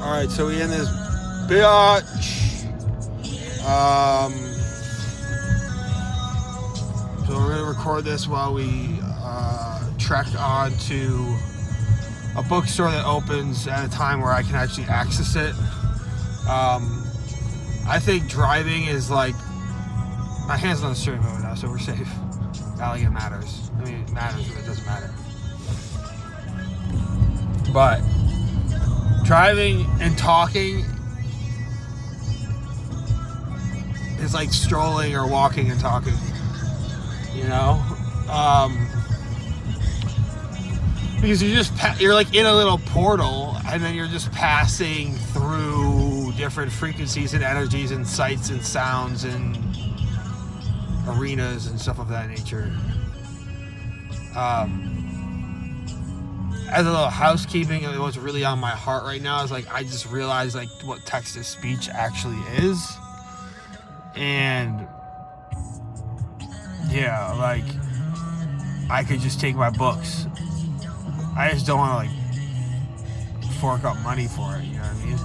Alright, so we in this bitch. So we're gonna record this while we trek on to a bookstore that opens at a time where I can actually access it. I think driving is like, my hand's on the steering wheel now, so we're safe. I don't think it matters. I mean, it matters, but it doesn't matter. But driving and talking is like strolling or walking and talking, you know? Because you're like in a little portal, and then you're just passing through different frequencies and energies and sights and sounds and arenas and stuff of that nature. As a little housekeeping, what's really on my heart right now is like, I just realized like what text-to-speech actually is. And yeah, like, I could just take my books. I just don't want to like fork up money for it, you know what I mean?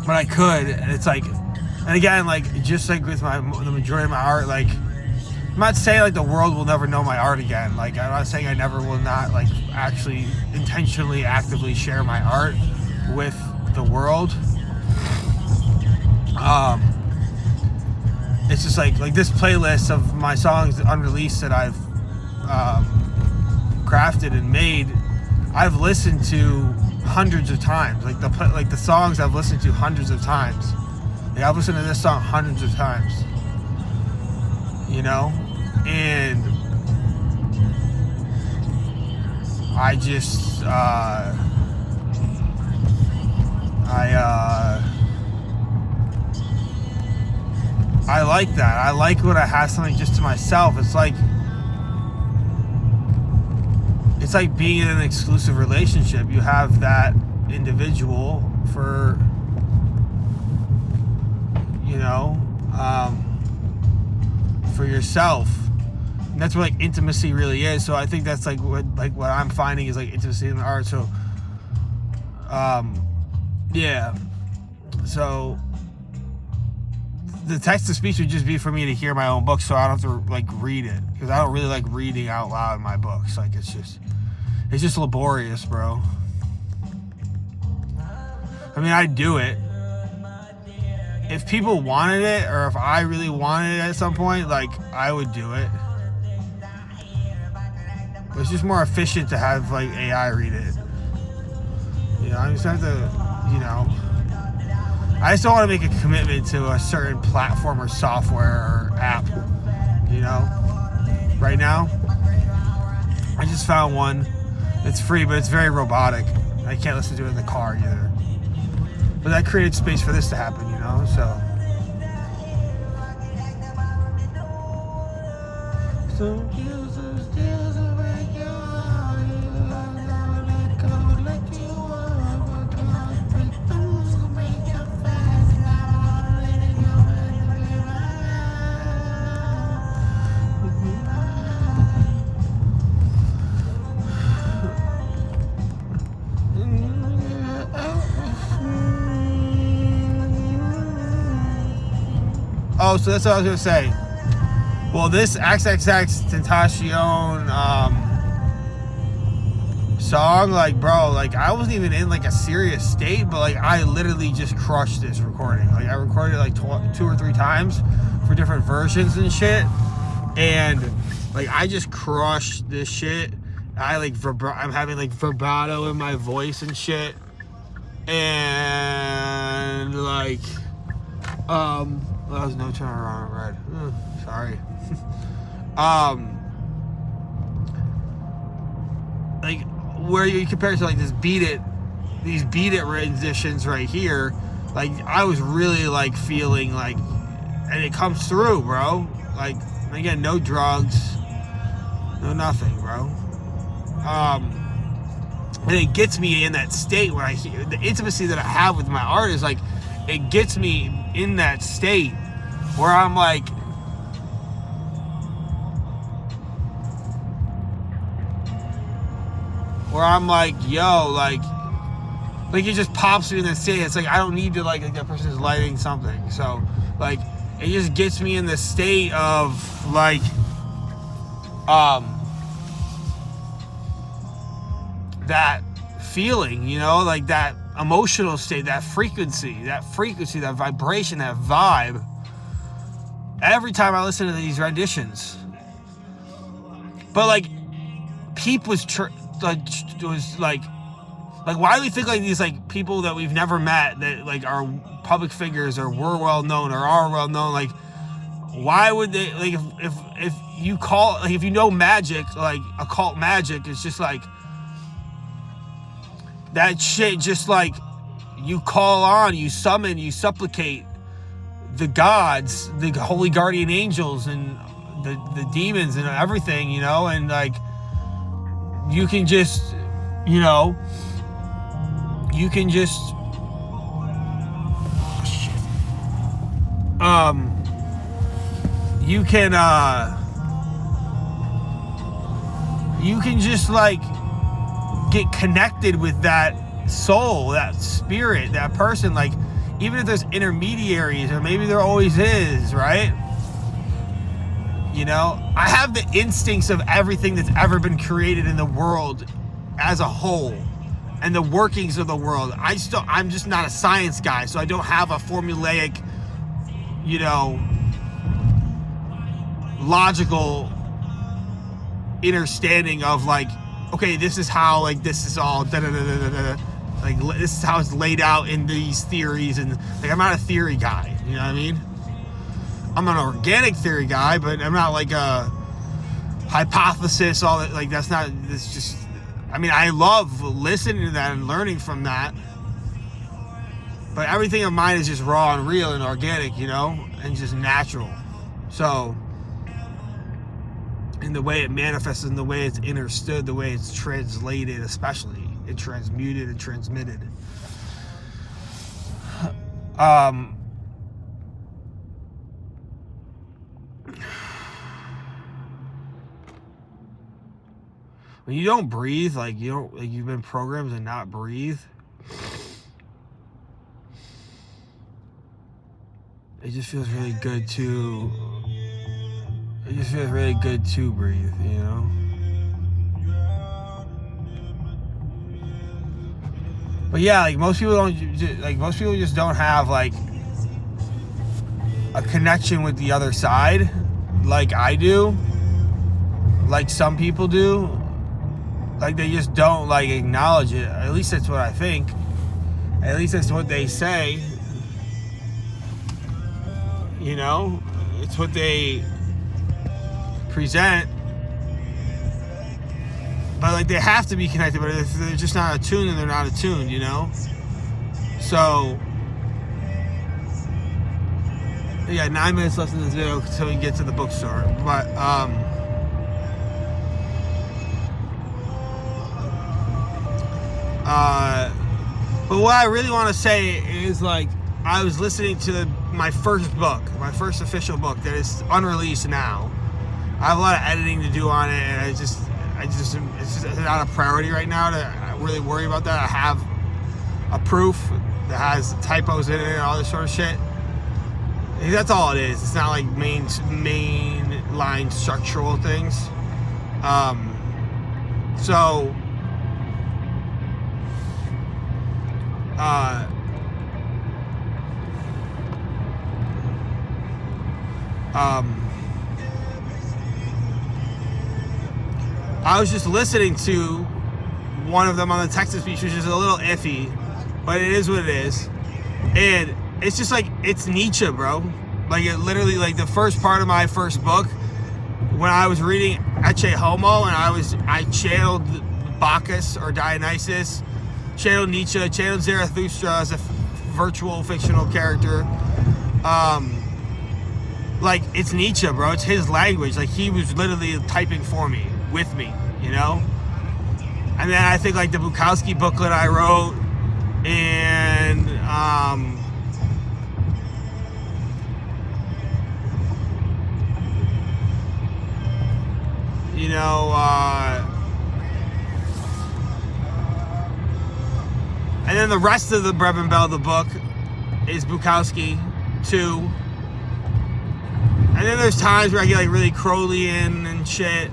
But I could, and it's like, and again, like, just like with the majority of my art, like, I'm not saying like the world will never know my art again. Like, I'm not saying I never will not like actually intentionally, actively share my art with the world. It's just like this playlist of my songs unreleased that I've crafted and made, I've listened to hundreds of times. Like the songs I've listened to hundreds of times. Like, I've listened to this song hundreds of times. You know? And I just I like that. I like when I have something just to myself. It's like being in an exclusive relationship. You have that individual for, you know, for yourself. And that's what like intimacy really is. So I think that's like what I'm finding is like intimacy in art. So yeah. So the text-to-speech would just be for me to hear my own book, so I don't have to like read it, because I don't really like reading out loud in my books. Like, it's just laborious, bro. I mean, I'd do it if people wanted it, or if I really wanted it at some point. Like, I would do it. But it's just more efficient to have like AI read it. You know, I just have to, you know. I just don't want to make a commitment to a certain platform or software or app, you know. Right now, I just found one. It's free, but it's very robotic. I can't listen to it in the car either. But that created space for this to happen, you know, so. Oh, so that's what I was gonna say. Well, this 𝓫.𝓡3𝓐𝓛 song, like, bro, like, I wasn't even in like a serious state, but like, I literally just crushed this recording. Like, I recorded it like 2 or 3 times for different versions and shit, and like, I just crushed this shit. I like I'm having like vibrato in my voice and shit, and like, well, that was no turn around red. Sorry. Like, where you compare it to like these beat it renditions right here, like, I was really like feeling like, and it comes through, bro. Like, again, no drugs, no nothing, bro. And it gets me in that state when I hear the intimacy that I have with my art is like, it gets me in that state where I'm like, yo, like, Like, it just pops me in the state. It's like, I don't need to, like that person is lighting something. So, like, it just gets me in the state of, like, that feeling, you know, like that emotional state, that frequency, that vibration, that vibe. Every time I listen to these renditions. But, like, Peep was like, why do we think, like, these, like, people that we've never met that, like, are public figures or were well known or are well known, like, why would they, like, if you call, like, if you know magic, like occult magic, it's just like that shit, just like you call on, you summon, you supplicate the gods, the holy guardian angels, and the demons and everything, you know, and, like, you can just, you know, you can just, you can just, like, get connected with that soul, that spirit, that person, like, even if there's intermediaries, or maybe there always is, right? You know, I have the instincts of everything that's ever been created in the world as a whole, and the workings of the world. I'm just not a science guy, so I don't have a formulaic, you know, logical understanding of, like, okay, this is how, like, this is all like, this is how it's laid out in these theories, and, like, I'm not a theory guy, you know what I mean? I'm an organic theory guy, but I'm not, like, a hypothesis, all that, like, that's not, it's just, I mean, I love listening to that and learning from that, but everything of mine is just raw and real and organic, you know, and just natural. So, in the way it manifests, in the way it's understood, the way it's translated, especially, and transmuted and transmitted. When you don't breathe, like, you don't, like, you've been programmed to not breathe, it just feels really good to, breathe, you know? But yeah, like, most people just don't have, like, a connection with the other side, like I do, like some people do. Like, they just don't, like, acknowledge it. At least that's what I think. At least that's what they say. You know? It's what they present. But, like, they have to be connected. But if they're just not attuned, then they're not attuned, you know? So, yeah, 9 minutes left in this video until we get to the bookstore. But what I really want to say is, like, I was listening to my first official book that is unreleased now. I have a lot of editing to do on it, and it's just not a priority right now to really worry about that. I have a proof that has typos in it and all this sort of shit. That's all it is. It's not like main line structural things. I was just listening to one of them on the Texas beach, which is a little iffy, but it is what it is. And it's just like, it's Nietzsche, bro. Like, it literally, like, the first part of my first book, when I was reading ecce homo, and I channeled Bacchus or Dionysus, channeled Nietzsche, channeled Zarathustra as a virtual fictional character. Like, it's Nietzsche, bro. It's his language. Like, he was literally typing for me, with me, you know? And then I think, like, the Bukowski booklet I wrote, and, you know, and then then the rest of the Brevin Bell, the book, is Bukowski 2. And then there's times where I get like really Crowleyan and shit.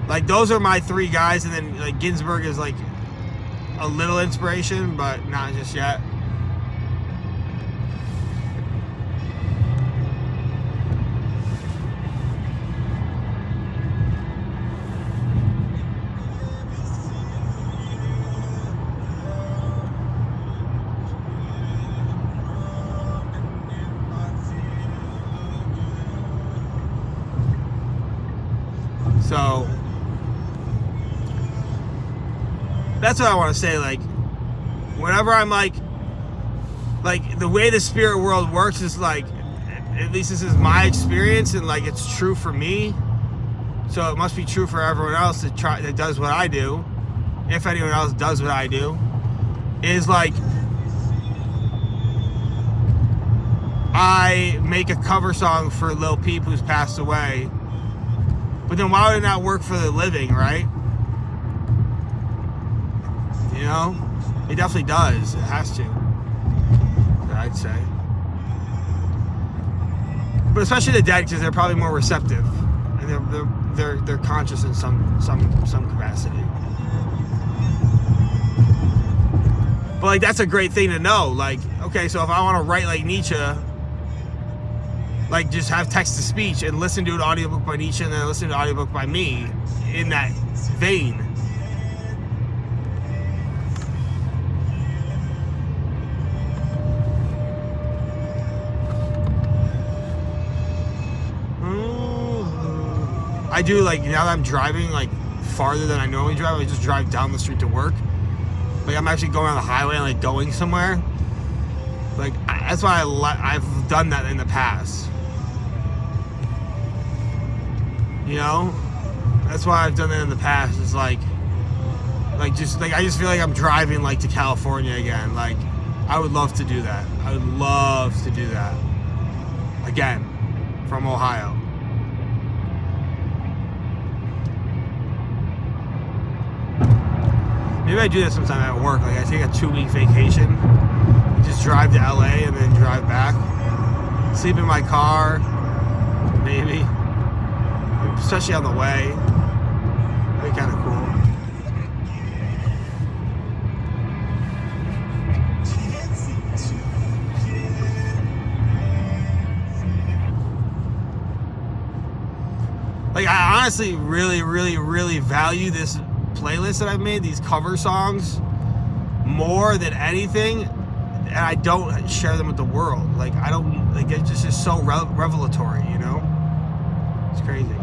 Like those are my 3 guys, and then like Ginsberg is like a little inspiration, but not just yet. So that's what I want to say. Like, whenever I'm like the way the spirit world works is like, at least this is my experience, and like it's true for me. So it must be true for everyone else that does what I do. If anyone else does what I do, is like I make a cover song for Lil Peep who's passed away. But then why would it not work for the living, right? You know? It definitely does. It has to. I'd say. But especially the dead, because they're probably more receptive. And they're conscious in some capacity. But like that's a great thing to know. Like, okay, so if I want to write like Nietzsche, like just have text to speech and listen to an audiobook by Nietzsche and then listen to an audiobook by me in that vein. I do, like, now that I'm driving like farther than I normally drive, I just drive down the street to work. Like I'm actually going on the highway and like going somewhere. Like that's why I've done that in the past. You know, that's why I've done that in the past. It's like I just feel like I'm driving like to California again. Like I would love to do that. I would love to do that again from Ohio. Maybe I do that sometime at work. Like I take a 2-week vacation, just drive to LA and then drive back. Sleep in my car, maybe. Especially on the way. That'd be kind of cool. Like I honestly really, really, really value this playlist that I've made, these cover songs, more than anything, and I don't share them with the world. Like I don't, like it's just so revelatory, you know? It's crazy.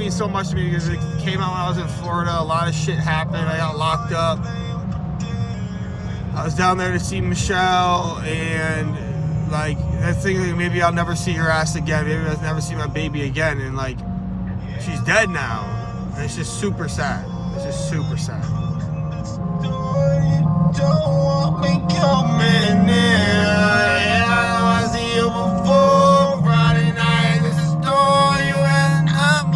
So much to me because it came out when I was in Florida. A lot of shit happened. I got locked up. I was down there to see Michelle, and like that thing, like, maybe I'll never see her ass again. Maybe I'll never see my baby again. And like she's dead now, and it's just super sad. It's just super sad. Don't want me coming in. I see you before Friday night. This is story you and I'm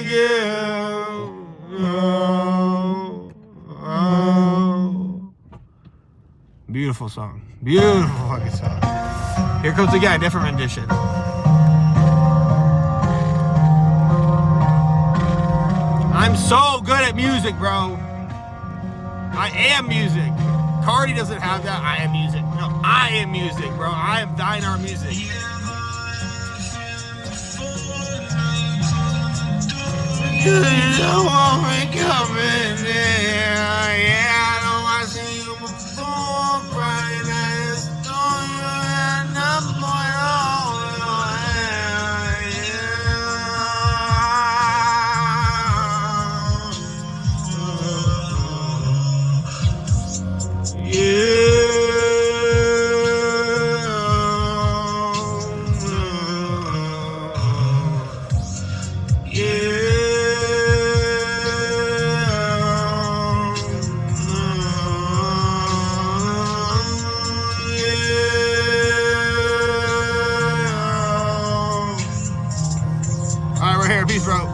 give. Oh, oh. Beautiful song. Beautiful fucking song. Here comes again, a different rendition. I'm so good at music, bro. I am music. Cardi doesn't have that. I am music. No, I am music, bro. I am Diner music. You don't want me coming in.